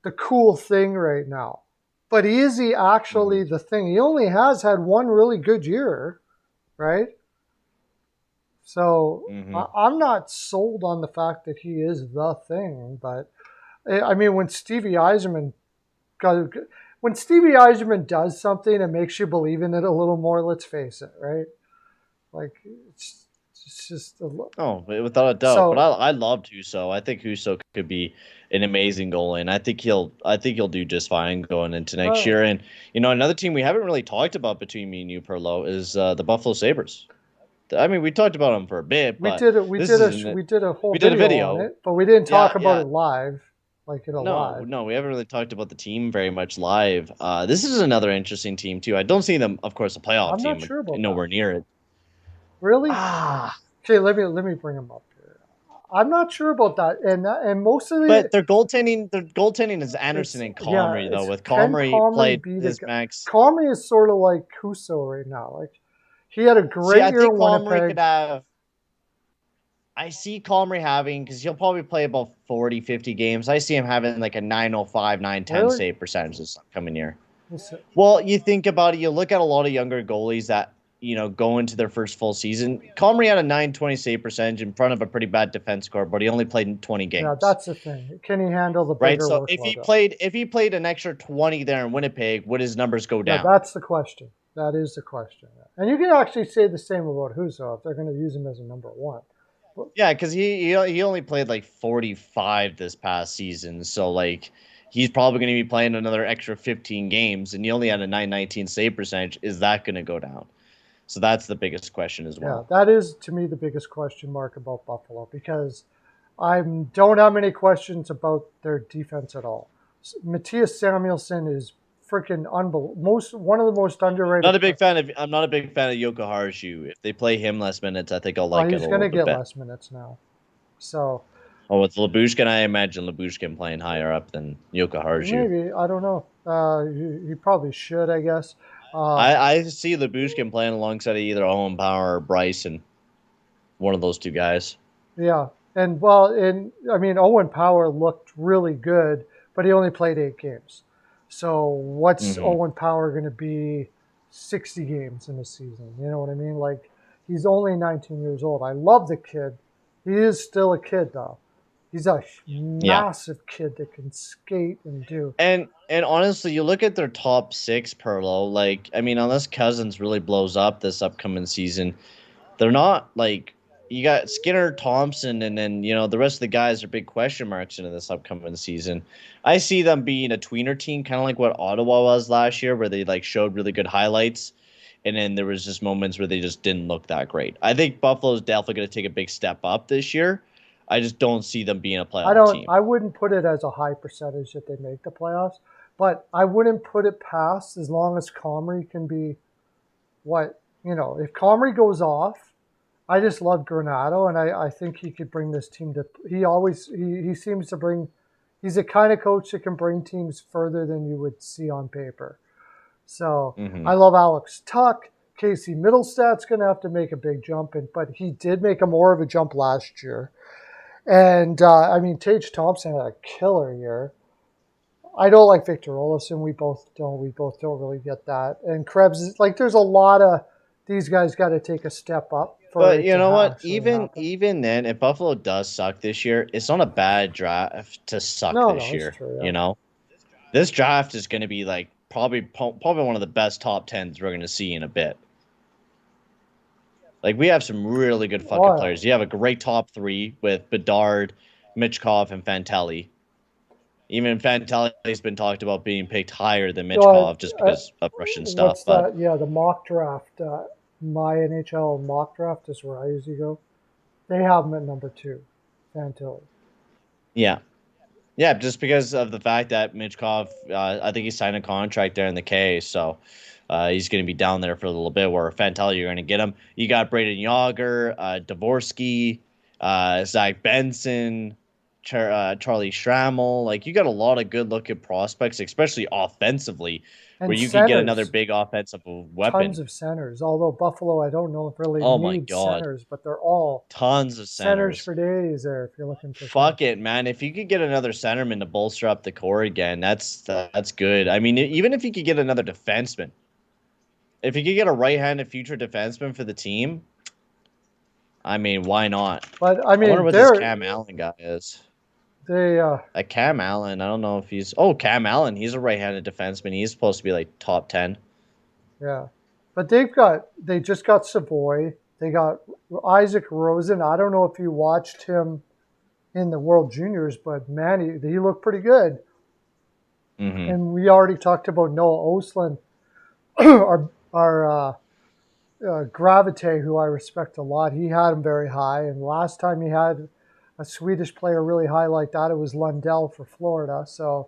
the cool thing right now. But is he actually the thing? He only has had one really good year, right? So I'm not sold on the fact that he is the thing. But I mean, when Stevie Yzerman does something and makes you believe in it a little more, let's face it, right? Like it's just without a doubt. But I loved Husso. I think Husso could be an amazing goalie, and I think he'll do just fine going into next year. And another team we haven't really talked about between me and you, Pearlo, is the Buffalo Sabres. I mean, we talked about them for a bit. But we did a video on it, but we didn't talk about it live. No, we haven't really talked about the team very much live. This is another interesting team too. I don't see them, of course, a playoff team. I'm not sure about nowhere near it. Really? Okay, let me bring them up here. I'm not sure about that, and most of the. But their goaltending is Anderson and Comrie though. With Comrie played his max. Comrie is sort of like Husso right now. Like he had a great year in Winnipeg. I see Comrie having, because he'll probably play about 40, 50 games. I see him having like a 905, 910 save percentage this coming year. Well, you think about it, you look at a lot of younger goalies that, go into their first full season. Comrie had a 920 save percentage in front of a pretty bad defense score, but he only played in 20 games. Yeah, that's the thing. Can he handle the bigger workload? If he played an extra 20 there in Winnipeg, would his numbers go down? Yeah, that's the question. That is the question. And you can actually say the same about Husso if they're going to use him as a number one. Yeah, because he only played like 45 this past season, so like he's probably going to be playing another extra 15 games, and he only had a 919 save percentage. Is that going to go down? So that's the biggest question as well. Yeah, that is to me the biggest question mark about Buffalo, because I don't have many questions about their defense at all. Matthias Samuelsson is freaking one of the most underrated. I'm not a big fan of Yoko Harshu. If they play him less minutes, I think I'll like it. He's going to get less minutes now. So. With Lyubushkin, I imagine Lyubushkin playing higher up than Yoko Harshu. Maybe, I don't know. He probably should, I guess. I see Lyubushkin playing alongside of either Owen Power or Bryson. One of those two guys. Yeah, and Owen Power looked really good, but he only played 8 games. So what's Owen Power going to be 60 games in a season? You know what I mean? Like, he's only 19 years old. I love the kid. He is still a kid, though. He's a massive kid that can skate and do. And honestly, you look at their top 6, Pearlo. Like, I mean, unless Cousins really blows up this upcoming season, they're not like. You got Skinner, Thompson, and then, the rest of the guys are big question marks into this upcoming season. I see them being a tweener team, kind of like what Ottawa was last year, where they showed really good highlights, and then there was just moments where they just didn't look that great. I think Buffalo's definitely going to take a big step up this year. I just don't see them being a playoff team. I wouldn't put it as a high percentage that they make the playoffs, but I wouldn't put it past as long as Comrie can be, if Comrie goes off, I just love Granato, and I think he could bring this team to. He seems to bring. He's the kind of coach that can bring teams further than you would see on paper. So I love Alex Tuck. Casey Middlestad's going to have to make a big jump, but he did make more of a jump last year. And Tage Thompson had a killer year. I don't like Victor Olofsson. We both don't really get that. And Krebs is there's a lot of these guys got to take a step up. But you know what? Even then, if Buffalo does suck this year, it's not a bad draft to suck this year. True, yeah. This draft is going to be probably one of the best top 10s we're going to see in a bit. We have some really good fucking players. You have a great top 3 with Bedard, Michkov, and Fantelli. Even Fantelli's been talked about being picked higher than Michkov just because of Russian stuff. What's that? Yeah, the mock draft. My NHL mock draft is where I usually go. They have him at number 2, Fantilli. Yeah. Yeah, just because of the fact that Michkov, I think he signed a contract there in the K, so he's going to be down there for a little bit, where Fantelli, you're going to get him. You got Braden Yager, Dvorsky, Zach Benson, Charlie Schrammel. You got a lot of good-looking prospects, especially offensively, and where you can get another big offensive weapon. Tons of centers. Although Buffalo, I don't know if really needs centers, but they're all tons of centers for days there if you're looking for. Fuck it, man. If you could get another centerman to bolster up the core again, that's good. I mean, even if you could get another defenseman, if you could get a right-handed future defenseman for the team, I mean, why not? But I wonder what this Cam Allen guy is. Cam Allen, I don't know if he's... Oh, Cam Allen, he's a right-handed defenseman. He's supposed to be top 10. Yeah. But they just got Savoy. They got Isaac Rosen. I don't know if you watched him in the World Juniors, but man, he looked pretty good. Mm-hmm. And we already talked about Noah Oslin, our Gravite, who I respect a lot. He had him very high. And last time he had a Swedish player really high like that, it was Lundell for Florida. So,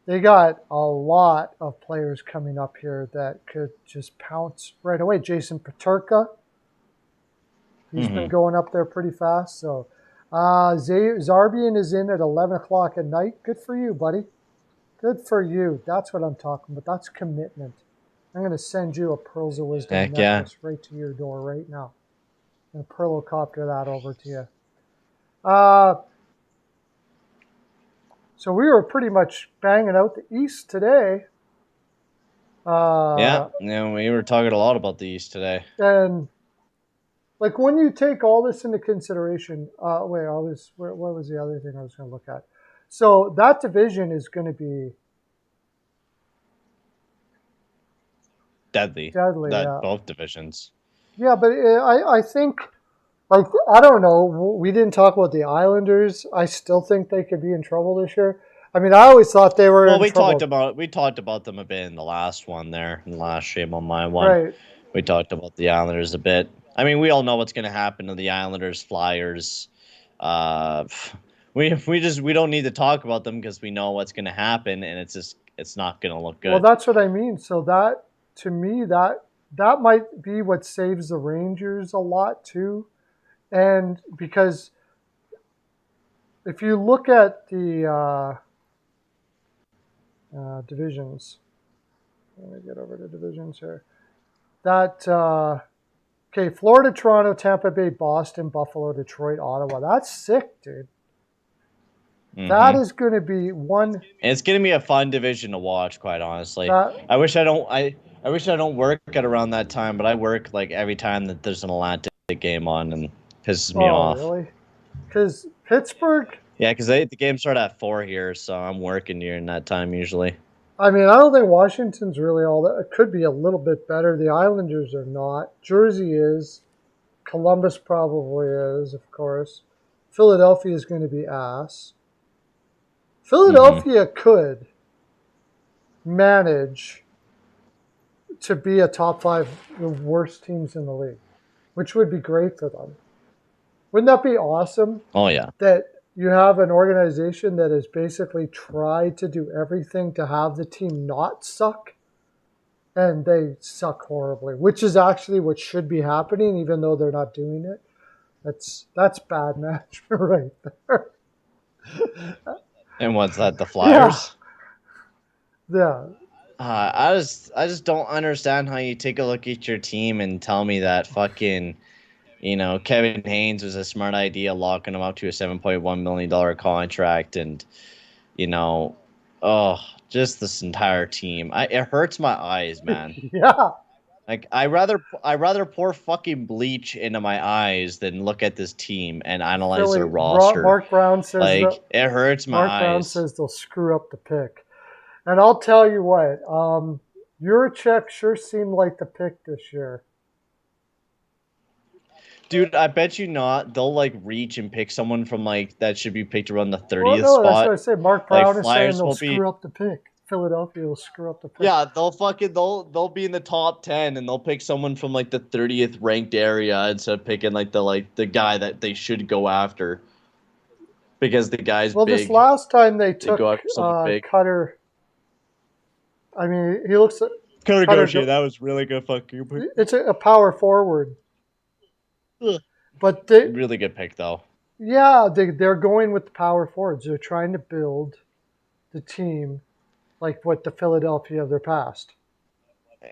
they got a lot of players coming up here that could just pounce right away. Jason Peterka, he's been going up there pretty fast. So, Zarbian is in at 11 o'clock at night. Good for you, buddy. Good for you. That's what I'm talking about. That's commitment. I'm going to send you a Pearls of Wisdom necklace right to your door right now. And Pearlo copter that over to you. So we were pretty much banging out the East today. Yeah, we were talking a lot about the East today. And when you take all this into consideration, what was the other thing I was going to look at? So that division is going to be deadly. Yeah. Both divisions. Yeah, but I think, I don't know. We didn't talk about the Islanders. I still think they could be in trouble this year. I mean, I always thought they were in trouble. We talked about them a bit in the last one there, in the last Shame on My one. Right. We talked about the Islanders a bit. I mean, we all know what's going to happen to the Islanders, Flyers. We don't need to talk about them because we know what's going to happen, and it's not going to look good. Well, that's what I mean. So that, to me, that might be what saves the Rangers a lot too. And because if you look at the divisions, let me get over to divisions here. Florida, Toronto, Tampa Bay, Boston, Buffalo, Detroit, Ottawa. That's sick, dude. Mm-hmm. That is going to be one. And it's going to be a fun division to watch, quite honestly. I wish I don't work at around that time, but I work every time that there's an Atlantic game on, and pisses me off. Really? Because Pittsburgh. Yeah, because the games start at 4 here, so I'm working during that time usually. I mean, I don't think Washington's really all that. It could be a little bit better. The Islanders are not. Jersey is. Columbus probably is, of course. Philadelphia is going to be ass. Philadelphia could manage to be a top 5 of the worst teams in the league, which would be great for them. Wouldn't that be awesome? Oh, yeah. That you have an organization that has basically tried to do everything to have the team not suck and they suck horribly, which is actually what should be happening, even though they're not doing it. That's bad management right there. And what's that? The Flyers? Yeah. I just don't understand how you take a look at your team and tell me that fucking, Kevin Haynes was a smart idea locking him up to a $7.1 million contract, and just this entire team. It hurts my eyes, man. Yeah. Like I rather pour fucking bleach into my eyes than look at this team and analyze their roster. Mark Brown says it hurts my eyes. Mark Brown says they'll screw up the pick. And I'll tell you what, Juracek sure seemed like the pick this year. Dude, I bet you not. They'll reach and pick someone from that should be picked around the 30th no, spot. That's what I say. Mark Brown is saying they'll screw up the pick. Philadelphia will screw up the pick. Yeah, they'll be in the top 10 and they'll pick someone from the 30th ranked area instead of picking the guy that they should go after. Because the guy's big. This last time they took Cutter. I mean, he looks at Cutter Gauthier. That was really good fucking pick. It's a power forward. Ugh. But really good pick though. Yeah, they're going with the power forwards. They're trying to build the team like what the Philadelphia of their past.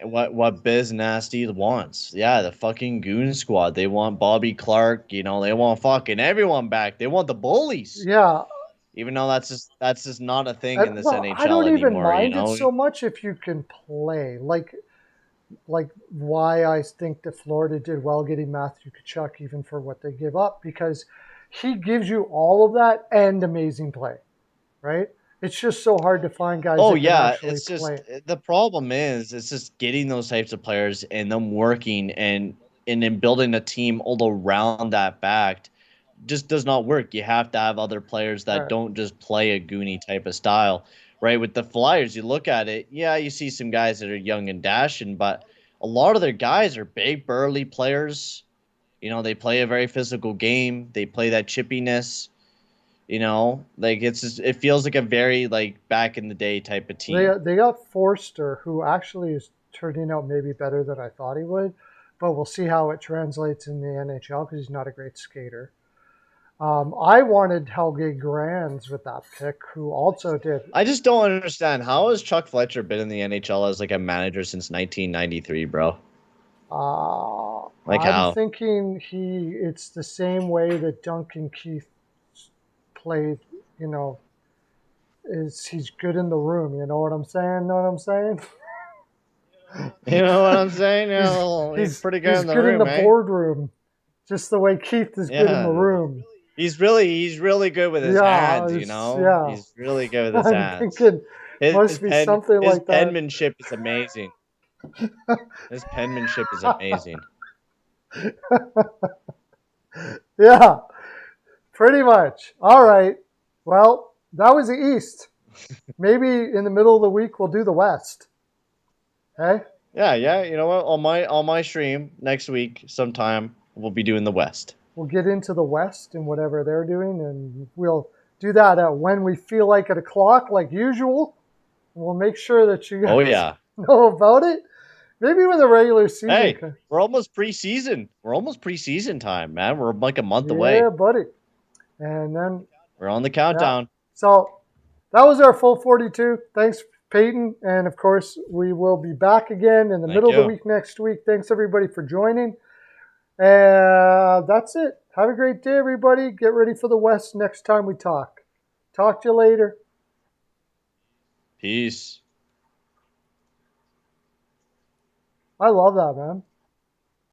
What Biz Nasty wants. Yeah, the fucking goon squad. They want Bobby Clark, they want fucking everyone back. They want the bullies. Yeah. Even though that's just not a thing in this NHL anymore. I don't even mind it so much if you can play. Like why I think that Florida did well getting Matthew Tkachuk even for what they give up, because he gives you all of that and amazing play, right? It's just so hard to find guys. Oh yeah, it's just the problem is it's just getting those types of players and them working and then building a team all around that back just does not work. You have to have other players that don't just play a Goonie type of style, right? With the Flyers, you look at it, yeah, you see some guys that are young and dashing, but a lot of their guys are big, burly players. They play a very physical game. They play that chippiness. It feels like a very back in the day type of team. They got Forster, who actually is turning out maybe better than I thought he would, but we'll see how it translates in the NHL because he's not a great skater. I wanted Helge Grans with that pick, who also did. I just don't understand, how has Chuck Fletcher been in the NHL as a manager since 1993, bro? I'm thinking it's the same way that Duncan Keith played, he's good in the room. You know what I'm saying? You know what I'm saying? He's pretty good in the room. He's good in the boardroom, just the way Keith is good in the room. He's really good with his hands, Yeah. He's really good with his hands. I'm thinking must be something like that. His penmanship is amazing. His penmanship is amazing. Yeah, pretty much. All right. Well, that was the East. Maybe in the middle of the week we'll do the West. Hey? Yeah. You know what? On my stream next week sometime we'll be doing the West. We'll get into the West and whatever they're doing, and we'll do that at when we feel like at 1:00, like usual. We'll make sure that you guys know about it. Maybe when the regular season. Hey, we're almost preseason. We're almost preseason time, man. We're a month away. Yeah, buddy. And then we're on the countdown. Yeah. So that was our full 42. Thanks, Payton. And of course, we will be back again in the middle of the week next week. Thanks everybody for joining. And that's it. Have a great day, everybody. Get ready for the West next time we talk. Talk to you later. Peace. I love that, man.